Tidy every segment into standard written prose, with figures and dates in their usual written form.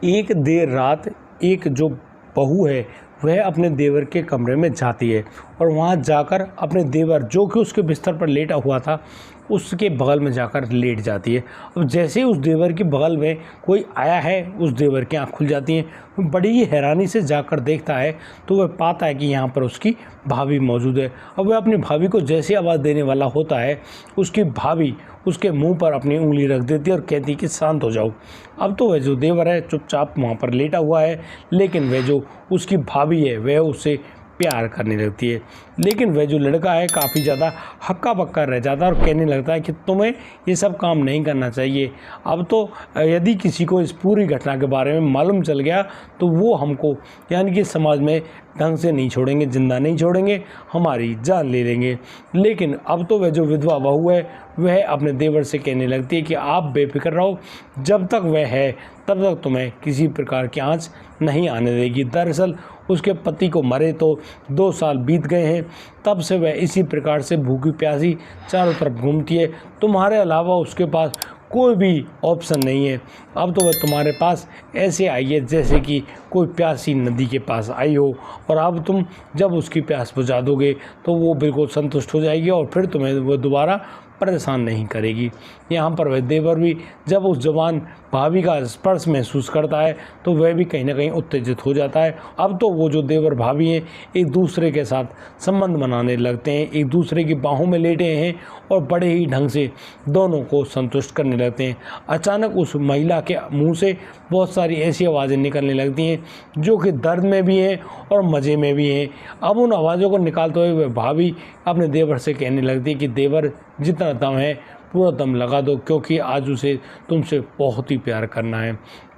एक देर रात एक जो बहू है वह अपने देवर के कमरे में जाती है और वहाँ जाकर अपने देवर जो कि उसके बिस्तर पर लेटा हुआ था उसके बगल में जाकर लेट जाती है। अब जैसे ही उस देवर के बगल में कोई आया है उस देवर की आँख खुल जाती हैं। बड़ी ही हैरानी से जाकर देखता है तो वह पाता है कि यहाँ पर उसकी भाभी मौजूद है। अब वह अपनी भाभी को जैसे आवाज़ देने वाला होता है उसकी भाभी उसके मुंह पर अपनी उंगली रख देती है और कहती है कि शांत हो जाओ। अब तो वह जो देवर है चुपचाप वहाँ पर लेटा हुआ है, लेकिन वह जो उसकी भाभी है वह उससे प्यार करने लगती है। लेकिन वह जो लड़का है काफ़ी ज़्यादा हक्का बक्का रह जाता है और कहने लगता है कि तुम्हें ये सब काम नहीं करना चाहिए। अब तो यदि किसी को इस पूरी घटना के बारे में मालूम चल गया तो वो हमको यानी कि समाज में ढंग से नहीं छोड़ेंगे, जिंदा नहीं छोड़ेंगे, हमारी जान ले लेंगे। लेकिन अब तो वह जो विधवा बहू है वह अपने देवर से कहने लगती है कि आप बेफिक्र रहो, जब तक वह है तब तक तुम्हें किसी प्रकार की आँच नहीं आने देगी। दरअसल उसके पति को मरे तो 2 साल बीत गए हैं, तब से वह इसी प्रकार से भूखी प्यासी चारों तरफ घूमती है। तुम्हारे अलावा उसके पास कोई भी ऑप्शन नहीं है। अब तो वह तुम्हारे पास ऐसे आई है जैसे कि कोई प्यासी नदी के पास आई हो, और अब तुम जब उसकी प्यास बुझा दोगे तो वो बिल्कुल संतुष्ट हो जाएगी और फिर तुम्हें वो दोबारा परेशान नहीं करेगी। यहाँ पर वह देवर भी जब उस जवान भाभी का स्पर्श महसूस करता है तो वह भी कहीं ना कहीं उत्तेजित हो जाता है। अब तो वो जो देवर भाभी हैं एक दूसरे के साथ संबंध बनाने लगते हैं, एक दूसरे की बाहों में लेटे हैं और बड़े ही ढंग से दोनों को संतुष्ट करने लगते हैं। अचानक उस महिला के मुंह से बहुत सारी ऐसी आवाज़ें निकलने लगती हैं जो कि दर्द में भी हैं और मज़े में भी हैं। अब उन आवाज़ों को निकालते हुए वह भाभी अपने देवर से कहने लगती है कि देवर जितना दम है पूरा दम लगा दो, क्योंकि आज उसे तुमसे बहुत ही प्यार करना है।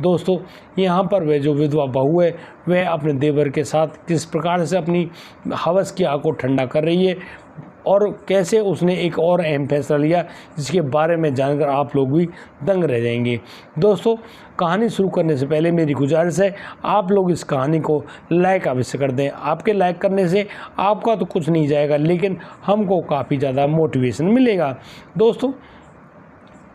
दोस्तों, यहाँ पर वह जो विधवा बहू है वह अपने देवर के साथ किस प्रकार से अपनी हवस की आग को ठंडा कर रही है और कैसे उसने एक और अहम फैसला लिया जिसके बारे में जानकर आप लोग भी दंग रह जाएंगे। दोस्तों, कहानी शुरू करने से पहले मेरी गुजारिश है आप लोग इस कहानी को लाइक अवश्य कर दें। आपके लाइक करने से आपका तो कुछ नहीं जाएगा, लेकिन हमको काफ़ी ज़्यादा मोटिवेशन मिलेगा। दोस्तों,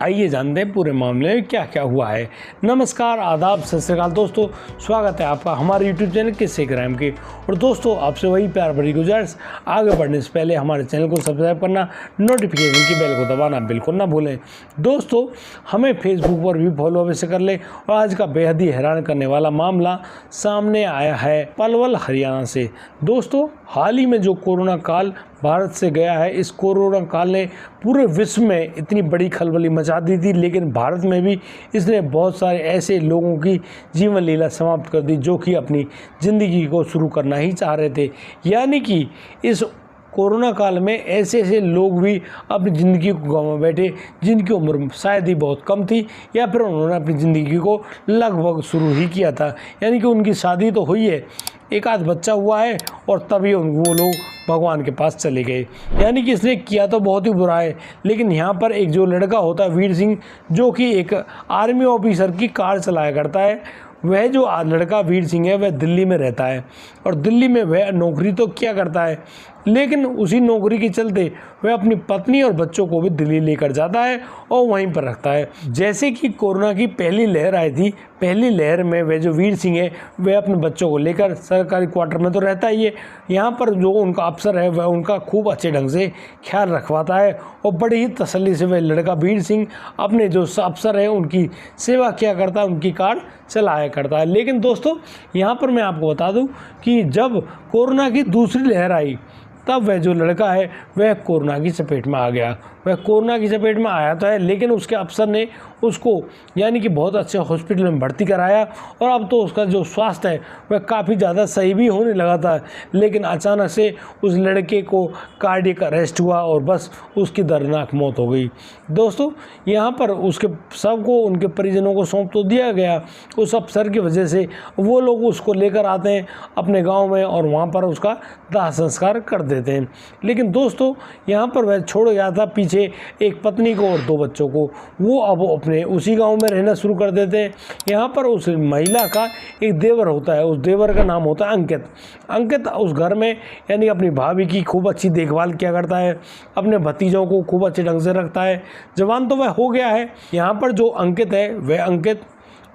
आइए जानते हैं पूरे मामले में क्या क्या हुआ है। नमस्कार, आदाब, सत श्री अकाल दोस्तों, स्वागत है आपका हमारे यूट्यूब चैनल किस्से क्राइम के। और दोस्तों, आपसे वही प्यार भरी गुजारिश, आगे बढ़ने से पहले हमारे चैनल को सब्सक्राइब करना, नोटिफिकेशन की बेल को दबाना बिल्कुल ना भूलें। दोस्तों, हमें फेसबुक पर भी फॉलो अवश्य कर लें। और आज का बेहद ही हैरान करने वाला मामला सामने आया है पलवल, हरियाणा से। दोस्तों, हाल ही में जो कोरोना काल भारत से गया है, इस कोरोना काल ने पूरे विश्व में इतनी बड़ी खलबली मचा दी थी, लेकिन भारत में भी इसने बहुत सारे ऐसे लोगों की जीवन लीला समाप्त कर दी जो कि अपनी ज़िंदगी को शुरू करना ही चाह रहे थे। यानी कि इस कोरोना काल में ऐसे ऐसे लोग भी अपनी ज़िंदगी को गंवा बैठे जिनकी उम्र शायद ही बहुत कम थी, या फिर उन्होंने अपनी ज़िंदगी को लगभग शुरू ही किया था। यानी कि उनकी शादी तो हुई है, एक आध बच्चा हुआ है और तभी वो लोग भगवान के पास चले गए। यानी कि इसने किया तो बहुत ही बुरा है। लेकिन यहाँ पर एक जो लड़का होता है वीर सिंह, जो कि एक आर्मी ऑफिसर की कार चलाया करता है, वह जो लड़का वीर सिंह है वह दिल्ली में रहता है और दिल्ली में वह नौकरी तो क्या करता है, लेकिन उसी नौकरी के चलते वह अपनी पत्नी और बच्चों को भी दिल्ली लेकर जाता है और वहीं पर रखता है। जैसे कि कोरोना की पहली लहर आई थी, पहली लहर में वह जो वीर सिंह है वह अपने बच्चों को लेकर सरकारी क्वार्टर में तो रहता ही है। यहाँ पर जो उनका अफसर है वह उनका खूब अच्छे ढंग से ख्याल रखवाता है और बड़ी ही तसल्ली से वह लड़का वीर सिंह अपने जो अफसर है उनकी सेवा किया करता है, उनकी कार चलाया करता है। लेकिन दोस्तों, यहाँ पर मैं आपको बता दूँ कि जब कोरोना की दूसरी लहर आई तब वह जो लड़का है वह कोरोना की चपेट में आ गया। वह कोरोना की चपेट में आया तो है, लेकिन उसके अफसर ने उसको यानी कि बहुत अच्छे हॉस्पिटल में भर्ती कराया और अब तो उसका जो स्वास्थ्य है वह काफ़ी ज़्यादा सही भी होने लगा था। लेकिन अचानक से उस लड़के को कार्डियक अरेस्ट हुआ और बस उसकी दर्दनाक मौत हो गई। दोस्तों, यहाँ पर उसके सबको उनके परिजनों को सौंप तो दिया गया। उस अफसर की वजह से वो लोग उसको लेकर आते हैं अपने गाँव में और वहाँ पर उसका दाह संस्कार कर देते हैं। लेकिन दोस्तों, यहाँ पर वह छोड़ गया था पीछे एक पत्नी को और 2 बच्चों को। वो अब अपने उसी गांव में रहना शुरू कर देते हैं। यहाँ पर उस महिला का एक देवर होता है, उस देवर का नाम होता है अंकित। अंकित उस घर में यानी अपनी भाभी की खूब अच्छी देखभाल किया करता है, अपने भतीजों को खूब अच्छे ढंग से रखता है। जवान तो वह हो गया है। यहाँ पर जो अंकित है वह अंकित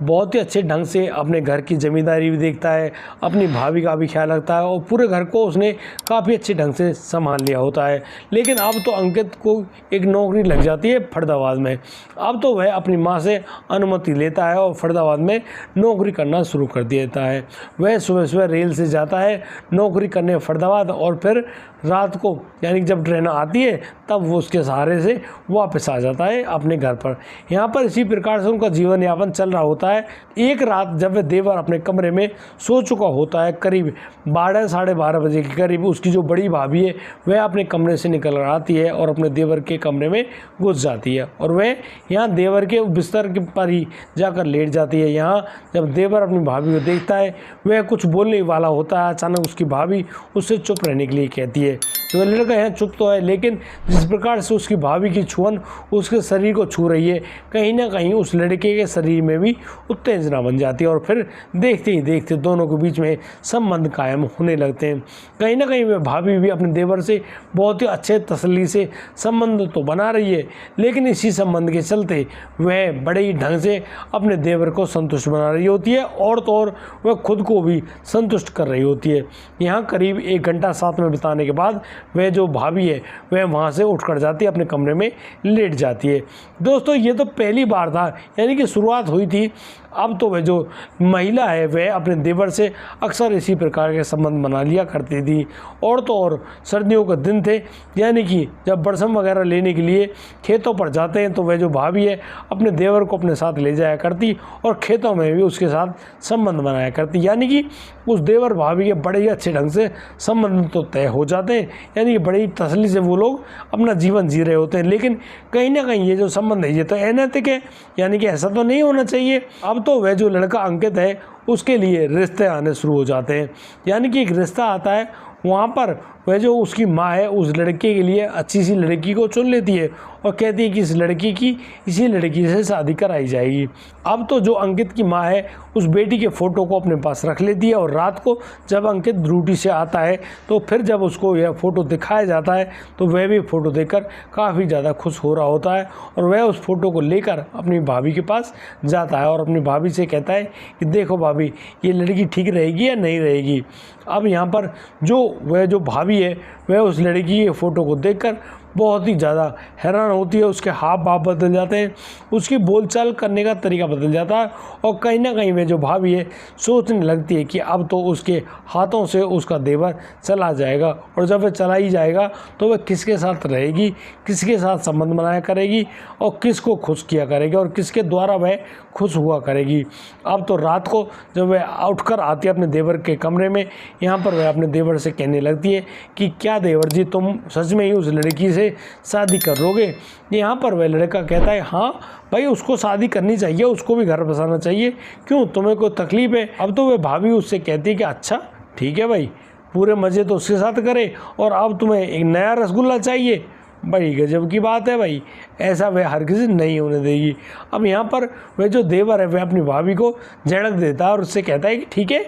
बहुत ही अच्छे ढंग से अपने घर की ज़िम्मेदारी भी देखता है, अपनी भाभी का भी ख्याल रखता है और पूरे घर को उसने काफ़ी अच्छे ढंग से संभाल लिया होता है। लेकिन अब तो अंकित को एक नौकरी लग जाती है फरीदाबाद में। अब तो वह अपनी माँ से अनुमति लेता है और फरीदाबाद में नौकरी करना शुरू कर देता है। वह सुबह सुबह रेल से जाता है नौकरी करने फरीदाबाद और फिर रात को यानी जब ट्रेन आती है तब वो उसके सहारे से वापस आ जाता है अपने घर पर। यहाँ पर इसी प्रकार से उनका जीवन यापन चल रहा होता है। एक रात जब वह देवर अपने कमरे में सो चुका होता है, करीब 12 साढ़े 12 बजे के करीब उसकी जो बड़ी भाभी है वह अपने कमरे से निकल कर आती है और अपने देवर के कमरे में घुस जाती है और वह यहाँ देवर के बिस्तर के पर ही जाकर लेट जाती है। यहाँ जब देवर अपनी भाभी को देखता है वह कुछ बोलने वाला होता है, अचानक उसकी भाभी उससे चुप रहने के लिए कहती है। तो लड़का यहाँ चुप तो है, लेकिन जिस प्रकार से उसकी भाभी की छुअन उसके शरीर को छू रही है, कहीं ना कहीं उस लड़के के शरीर में भी उत्तेजना बन जाती है और फिर देखते ही देखते दोनों के बीच में संबंध कायम होने लगते हैं। कहीं ना कहीं वह भाभी भी अपने देवर से बहुत ही अच्छे तसल्ली से संबंध तो बना रही है, लेकिन इसी संबंध के चलते वह बड़े ही ढंग से अपने देवर को संतुष्ट बना रही होती है और तो और वह खुद को भी संतुष्ट कर रही होती है। यहाँ करीब 1 घंटा साथ में बिताने के बाद वह जो भाभी है वह वहाँ से उठकर जाती है, अपने कमरे में लेट जाती है। दोस्तों ये तो पहली बार था, यानी कि शुरुआत हुई थी। अब तो वह जो महिला है वह अपने देवर से अक्सर इसी प्रकार के संबंध बना लिया करती थी। और तो और सर्दियों के दिन थे, यानी कि जब बरसम वगैरह लेने के लिए खेतों पर जाते हैं तो वह जो भाभी है अपने देवर को अपने साथ ले जाया करती और खेतों में भी उसके साथ संबंध बनाया करती। यानी कि उस देवर भाभी के बड़े ही अच्छे ढंग से संबंध तो तय हो जाते हैं, यानी कि बड़ी तसल्ली से वो लोग अपना जीवन जी रहे होते हैं। लेकिन कहीं ना कहीं ये जो संबंध है ये तो अनैतिक है, यानी कि ऐसा तो नहीं होना चाहिए। अब तो वह जो लड़का अंकित है उसके लिए रिश्ते आने शुरू हो जाते हैं, यानी कि एक रिश्ता आता है। वहाँ पर वह जो उसकी माँ है उस लड़के के लिए अच्छी सी लड़की को चुन लेती है और कहती है कि इस लड़की की इसी लड़की से शादी कराई जाएगी। अब तो जो अंकित की माँ है उस बेटी के फ़ोटो को अपने पास रख लेती है और रात को जब अंकित ड्यूटी से आता है तो फिर जब उसको यह फ़ोटो दिखाया जाता है तो वह भी फ़ोटो देखकर काफ़ी ज़्यादा खुश हो रहा होता है और वह उस फ़ोटो को लेकर अपनी भाभी के पास जाता है और अपनी भाभी से कहता है कि देखो भाभी ये लड़की ठीक रहेगी या नहीं रहेगी। अब यहाँ पर वह जो भाभी है वह उस लड़की के फ़ोटो को देखकर बहुत ही ज़्यादा हैरान होती है। उसके हाव भाव बदल जाते हैं, उसकी बोलचाल करने का तरीका बदल जाता है और कहीं ना कहीं वह जो भाभी है सोचने लगती है कि अब तो उसके हाथों से उसका देवर चला जाएगा और जब वह चला ही जाएगा तो वह किसके साथ रहेगी, किसके साथ संबंध बनाया करेगी और किसको खुश किया करेगी और किसके द्वारा वह खुश हुआ करेगी। अब तो रात को जब वह उठकर आती है अपने देवर के कमरे में, यहाँ पर वह अपने देवर से कहने लगती है कि क्या देवर जी तुम सच में ही उस लड़की से शादी करोगे। यहाँ पर वह लड़का कहता है हाँ भाई उसको शादी करनी चाहिए, उसको भी घर बसाना चाहिए, क्यों तुम्हें कोई तकलीफ है। अब तो वह भाभी उससे कहती है कि अच्छा ठीक है भाई पूरे मज़े तो उसके साथ करे और अब तुम्हें एक नया रसगुल्ला चाहिए, बड़ी गजब की बात है भाई, ऐसा वह हर किसी नहीं होने देगी। अब यहाँ पर वह जो देवर है वह अपनी भाभी को झड़क देता है और उससे कहता है कि ठीक है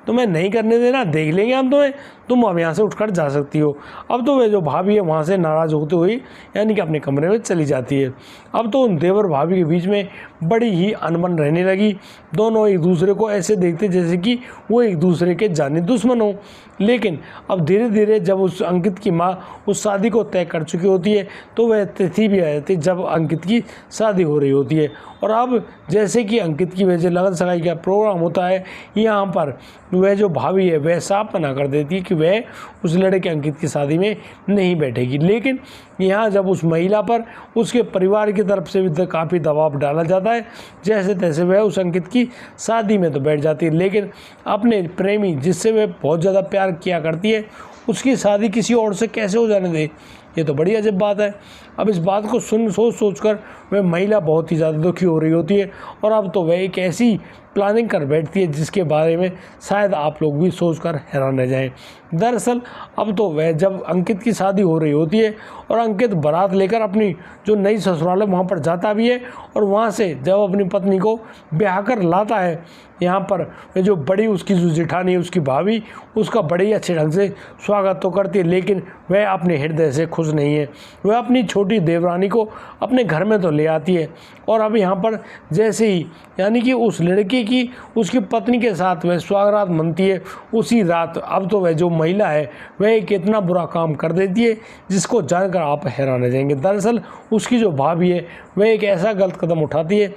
तुम्हें नहीं करने देना, देख लेंगे हम तुम्हें, तुम अब यहाँ से उठकर जा सकती हो। अब तो वह जो भाभी है वहाँ से नाराज़ होते हुए यानी कि अपने कमरे में चली जाती है। अब तो उन देवर भाभी के बीच में बड़ी ही अनबन रहने लगी। दोनों एक दूसरे को ऐसे देखते जैसे कि वो एक दूसरे के जानी दुश्मन हो। लेकिन अब धीरे धीरे जब उस अंकित की माँ उस शादी को तय कर चुकी होती है तो वह तिथि भी आ जाती है जब अंकित की शादी हो रही होती है। और अब जैसे कि अंकित की वजह से लगन सगाई का प्रोग्राम होता है, यहाँ पर वह जो भाभी है वह साफ मना कर देती है कि वह उस लड़के अंकित की शादी में नहीं बैठेगी। लेकिन यहाँ जब उस महिला पर उसके परिवार की तरफ से भी काफ़ी दबाव डाला जाता है, जैसे तैसे वह उस अंकित की शादी में तो बैठ जाती है, लेकिन अपने प्रेमी जिससे वह बहुत ज़्यादा प्यार किया करती है उसकी शादी किसी और से कैसे हो जाने दे, ये तो बड़ी अजीब बात है। अब इस बात को सोच कर वह महिला बहुत ही ज़्यादा दुखी हो रही होती है और अब तो वह एक ऐसी प्लानिंग कर बैठती है जिसके बारे में शायद आप लोग भी सोचकर हैरान रह जाएं। दरअसल अब तो वह जब अंकित की शादी हो रही होती है और अंकित बारात लेकर अपनी जो नई ससुराल है वहाँ पर जाता भी है और वहाँ से जब अपनी पत्नी को ब्याह कर लाता है, यहाँ पर वह जो बड़ी उसकी जो जेठानी है उसकी भाभी उसका बड़े ही अच्छे ढंग से स्वागत तो करती है, लेकिन वह अपने हृदय से खुश नहीं है। वह अपनी छोटी छोटी देवरानी को अपने घर में तो ले आती है। और अब यहाँ पर जैसे ही यानी कि उस लड़के की उसकी पत्नी के साथ वह सुहागरात मनती है, उसी रात अब तो वह जो महिला है वह एक इतना बुरा काम कर देती है जिसको जानकर आप हैरान रह जाएंगे। दरअसल उसकी जो भाभी है वह एक ऐसा गलत कदम उठाती है,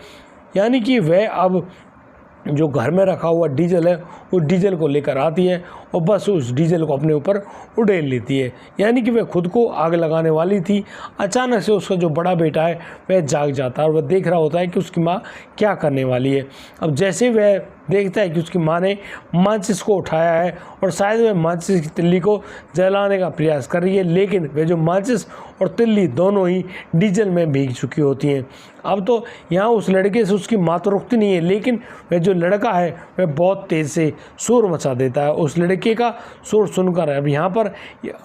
यानी कि वह अब जो घर में रखा हुआ डीजल है उस डीजल को लेकर आती है और बस उस डीजल को अपने ऊपर उड़ेल लेती है। यानी कि वह खुद को आग लगाने वाली थी। अचानक से उसका जो बड़ा बेटा है वह जाग जाता है और वह देख रहा होता है कि उसकी माँ क्या करने वाली है। अब जैसे वह देखता है कि उसकी माँ ने माचिस को उठाया है और शायद वह माचिस की तिल्ली को जलाने का प्रयास कर रही है, लेकिन वह जो माचिस और तिल्ली दोनों ही डीजल में भीग चुकी होती हैं। अब तो यहाँ उस लड़के से उसकी माँ तो रुकती नहीं है, लेकिन वह जो लड़का है वह बहुत तेज़ से शोर मचा देता है। उस लड़के का शोर सुनकर अब यहाँ पर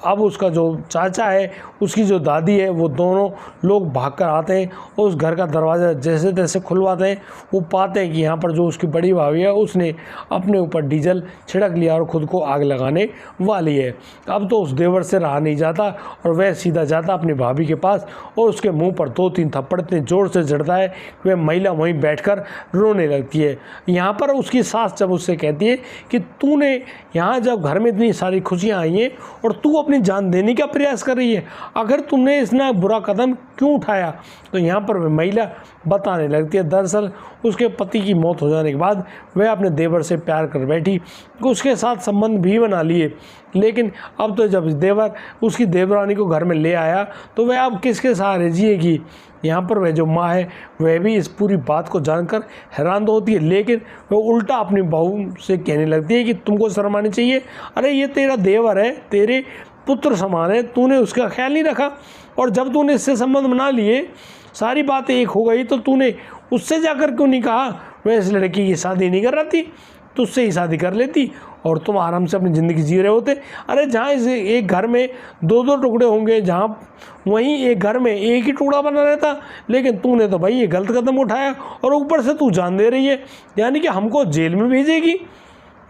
अब उसका जो चाचा है, उसकी जो दादी है, वो दोनों लोग भागकर आते हैं और उस घर का दरवाज़ा जैसे तैसे खुलवाते हैं। वो पाते हैं कि यहाँ पर जो उसकी बड़ी भाभी है उसने अपने ऊपर डीजल छिड़क लिया और ख़ुद को आग लगाने वाली है। अब तो उस देवर से रहा नहीं जाता और वह सीधा जाता अपनी भाभी के पास और उसके मुंह पर 2-3 थप्पड़ इतने ज़ोर से जड़ता है कि वह महिला वहीं बैठकर रोने लगती है। यहाँ पर उसकी सास जब उससे कहती है कि तूने यहाँ जब घर में इतनी सारी खुशियाँ आई हैं और तू अपनी जान देने का प्रयास कर रही है, अगर तुमने इतना बुरा कदम क्यों उठाया, तो यहाँ पर वह महिला बताने लगती है। दरअसल उसके पति की मौत हो जाने के बाद वह अपने देवर से प्यार कर बैठी, उसके साथ संबंध भी बना लिए, लेकिन अब तो जब देवर उसकी देवरानी को घर में ले आया तो वह अब किसके सहारे जिएगी। यहाँ पर वह जो माँ है वह भी इस पूरी बात को जानकर हैरान तो होती है, लेकिन वह उल्टा अपनी बहू से कहने लगती है कि तुमको शर्म आनी चाहिए। अरे ये तेरा देवर है, तेरे पुत्र समान है, तूने उसका ख्याल नहीं रखा। और जब तूने इससे संबंध बना लिए, सारी बातें एक हो गई, तो तूने उससे जाकर क्यों नहीं कहा वह इस लड़की की शादी नहीं कर रही थी, तुझसे ही शादी कर लेती और तुम आराम से अपनी ज़िंदगी जी रहे होते। अरे जहाँ इस एक घर में 2-2 टुकड़े होंगे, जहाँ वहीं एक घर में एक ही टुकड़ा बना रहता, लेकिन तूने तो भाई ये गलत कदम उठाया और ऊपर से तू जान दे रही है, यानी कि हमको जेल में भेजेगी।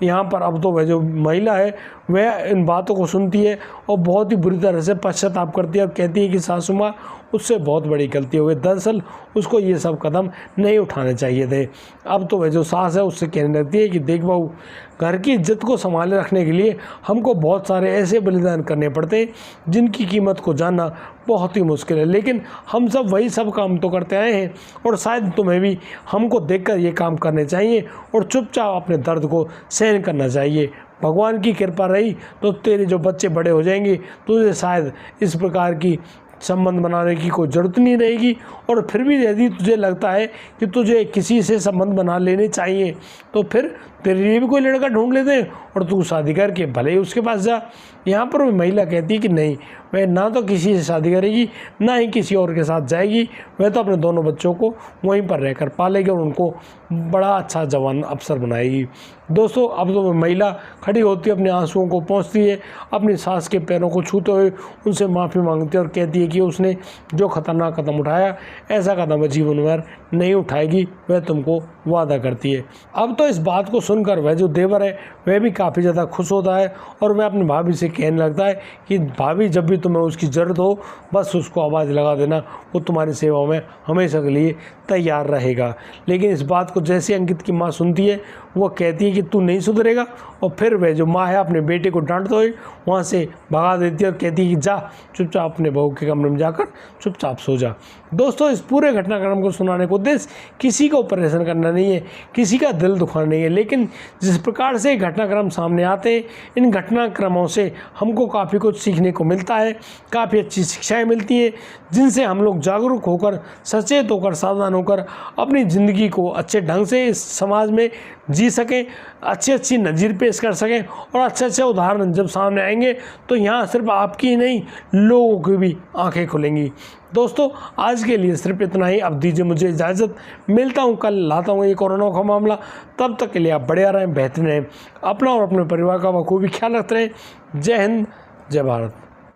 यहाँ पर अब तो वह जो महिला है वह इन बातों को सुनती है और बहुत ही बुरी तरह से पश्चाताप करती है और कहती है कि सासू माँ उससे बहुत बड़ी गलती हो गई, दरअसल उसको ये सब कदम नहीं उठाने चाहिए थे। अब तो वह जो सास है उससे कहने लगती है कि देख बहू, घर की इज्जत को संभाले रखने के लिए हमको बहुत सारे ऐसे बलिदान करने पड़ते हैं जिनकी कीमत को जानना बहुत ही मुश्किल है, लेकिन हम सब वही सब काम तो करते आए हैं और शायद तुम्हें भी हमको देखकर ये काम करने चाहिए और चुपचाप अपने दर्द को सहन करना चाहिए। भगवान की कृपा रही तो तेरे जो बच्चे बड़े हो जाएंगे, तुझे शायद इस प्रकार की संबंध बनाने की कोई ज़रूरत नहीं रहेगी। और फिर भी यदि तुझे लगता है कि तुझे किसी से संबंध बना लेने चाहिए, तो फिर तेरे लिए भी कोई लड़का ढूंढ लेते हैं और तू शादी करके भले ही उसके पास जा। यहाँ पर महिला कहती है कि नहीं, वह ना तो किसी से शादी करेगी, ना ही किसी और के साथ जाएगी, वह तो अपने दोनों बच्चों को वहीं पर रहकर पालेगी और उनको बड़ा अच्छा जवान अफसर बनाएगी। दोस्तों, अब तो महिला खड़ी होती है, अपने आंसुओं को पोंछती है, अपनी सास के पैरों को छूते हुए उनसे माफ़ी मांगती है और कहती है कि उसने जो खतरनाक कदम उठाया, ऐसा कदम वह जीवन भर नहीं उठाएगी, वह तुमको वादा करती है। अब तो इस बात को सुनकर वह जो देवर है वह भी काफ़ी ज़्यादा खुश होता है और वह अपनी भाभी से कहने लगता है कि भाभी, जब भी तुम्हें उसकी ज़रूरत हो बस उसको आवाज़ लगा देना, वो तुम्हारी सेवा में हमेशा के लिए तैयार रहेगा। लेकिन इस बात को जैसे अंकित की माँ सुनती है, वो कहती है कि तू नहीं सुधरेगा, और फिर वह जो माँ है अपने बेटे को डांटते हुए वहाँ से भगा देती है और कहती है कि जा चुपचाप अपने बहू के कमरे में जाकर चुपचाप सो जा। दोस्तों, इस पूरे घटनाक्रम को सुनाने को उद्देश्य किसी को परेशान करना नहीं है, किसी का दिल दुखाना नहीं है, लेकिन जिस प्रकार से घटनाक्रम सामने आते हैं, इन घटनाक्रमों से हमको काफ़ी कुछ सीखने को मिलता है, काफ़ी अच्छी शिक्षाएँ मिलती हैं, जिनसे हम लोग जागरूक होकर, सचेत होकर, सावधान होकर अपनी ज़िंदगी को अच्छे ढंग से इस समाज में जी सकें, अच्छी नज़ीर पेश कर सकें और अच्छे उदाहरण जब सामने आएंगे तो यहाँ सिर्फ आपकी ही नहीं, लोगों की भी आंखें खुलेंगी। दोस्तों, आज के लिए सिर्फ इतना ही। अब दीजिए मुझे इजाज़त, मिलता हूँ कल, लाता हूँ एक कोरोना का मामला। तब तक के लिए आप बढ़िया रहें, बेहतर रहें, अपना और अपने परिवार का बखूबी ख्याल रखते रहें। जय हिंद, जय भारत।